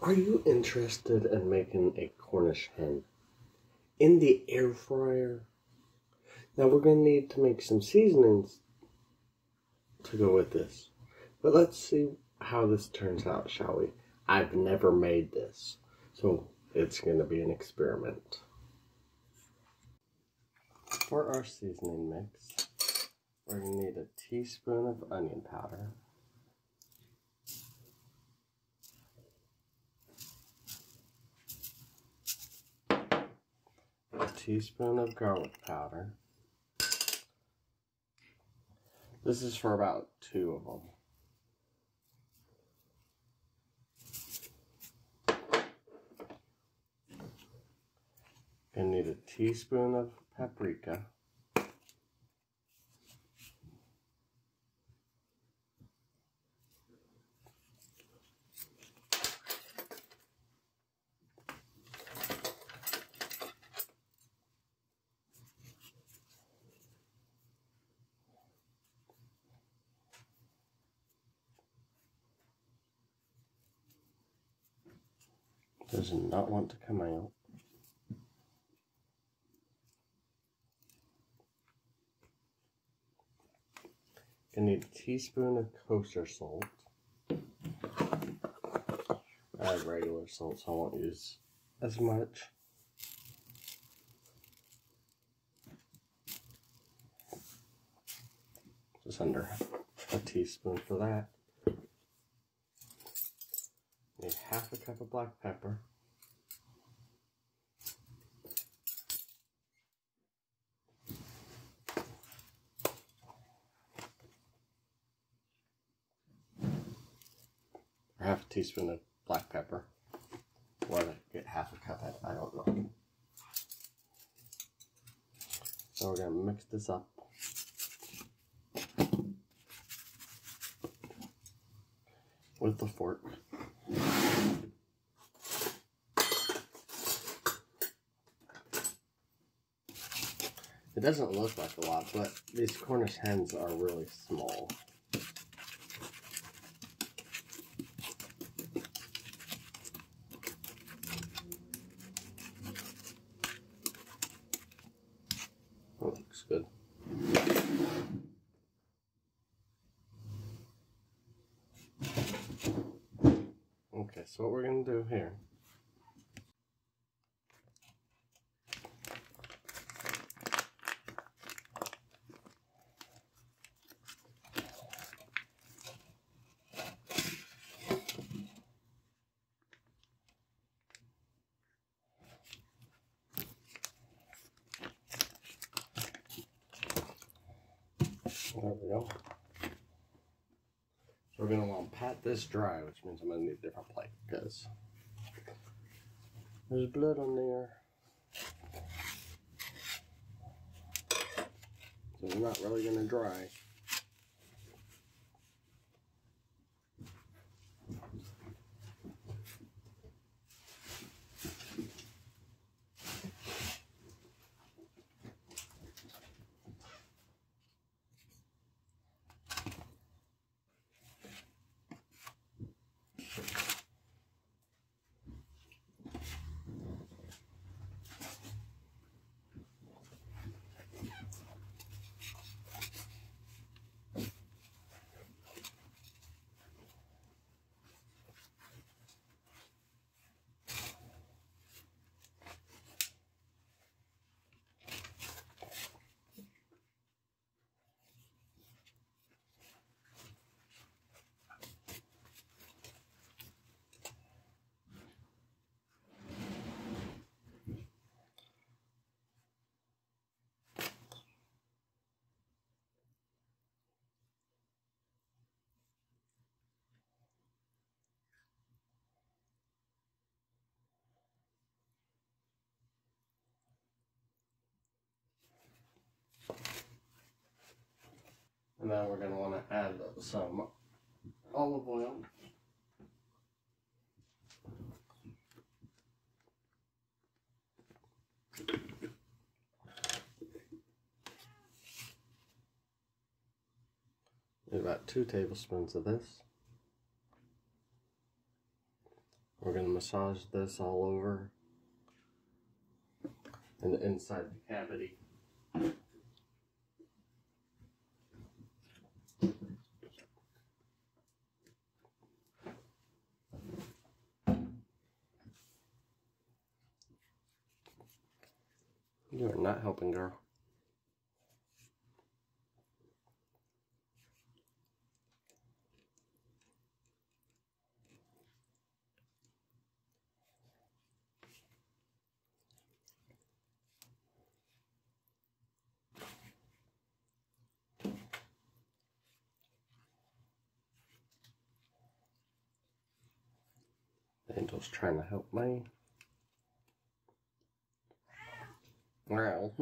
Are you interested in making a Cornish hen in the air fryer? Now we're going to need to make some seasonings to go with this. But let's see how this turns out, shall we? I've never made this, so it's going to be an experiment. For our seasoning mix, we're going to need a teaspoon of onion powder, a teaspoon of garlic powder. This is for about 2 of them. And need a teaspoon of paprika. Does not want to come out. I need a teaspoon of kosher salt. I have regular salt, so I won't use as much. Just under a teaspoon for that. Need half a cup of black pepper. Or half a teaspoon of black pepper. Why did I get half a cup? I don't know. So we're going to mix this up. With the fork. It doesn't look like a lot, but these Cornish hens are really small. That looks good. Okay, so what we're going to do here . There we go. So we're going to want to pat this dry, which means I'm going to need a different plate because there's blood on there. So it's not really going to dry. And then we're going to want to add some olive oil. About 2 tablespoons of this. We're going to massage this all over and inside the cavity. You are not helping, girl. Angel's trying to help me. Well.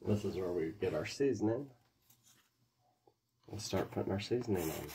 This is where we get our seasoning. We'll start putting our seasoning on.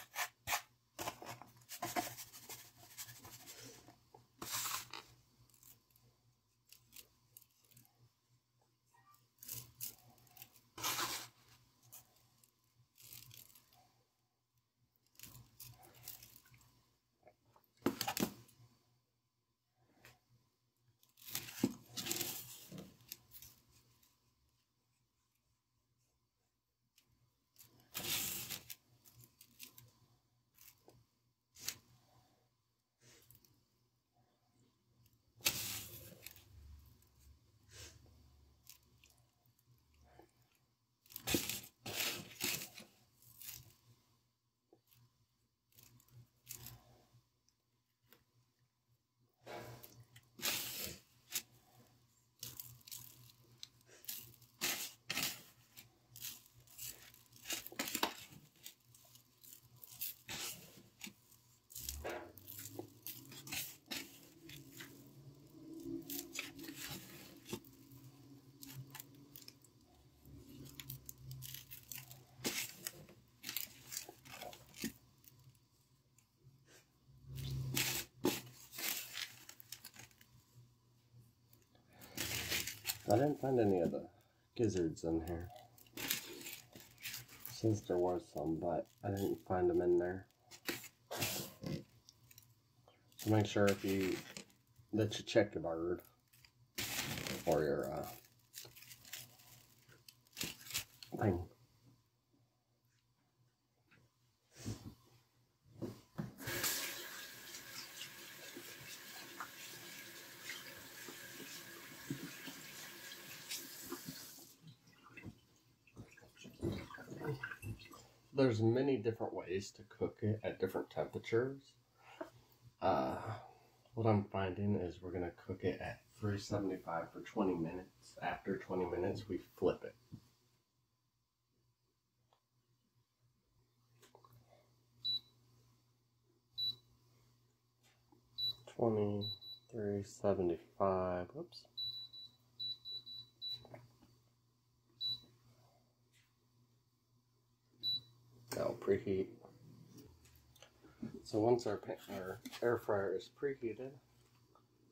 I didn't find any of the gizzards in here. Since there was some, but I didn't find them in there. So make sure that you check your bird or your thing. There's many different ways to cook it at different temperatures. What I'm finding is we're going to cook it at 375 for 20 minutes. After 20 minutes, we flip it. $23.75. Whoops. Now preheat. So once our air fryer is preheated,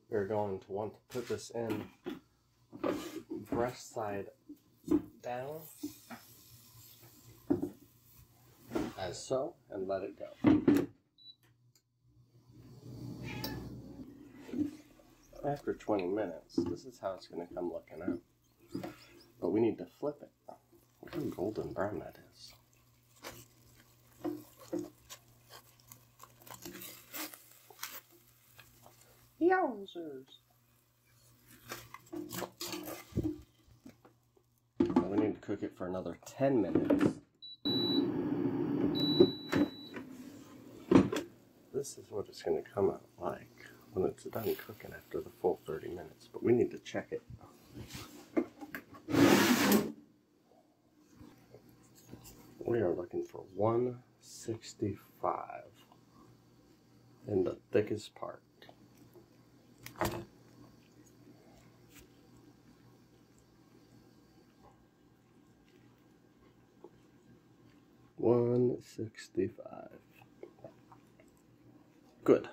we're going to want to put this in breast side down, as so, and let it go. After 20 minutes, this is how it's going to come looking out. But we need to flip it. Look how golden brown that is. Yowzers! Now we need to cook it for another 10 minutes. This is what it's going to come out like when it's done cooking after the full 30 minutes. But we need to check it. We are looking for 165 in the thickest part. 165. Good.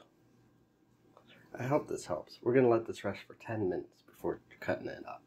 I hope this helps. We're going to let this rest for 10 minutes before cutting it up.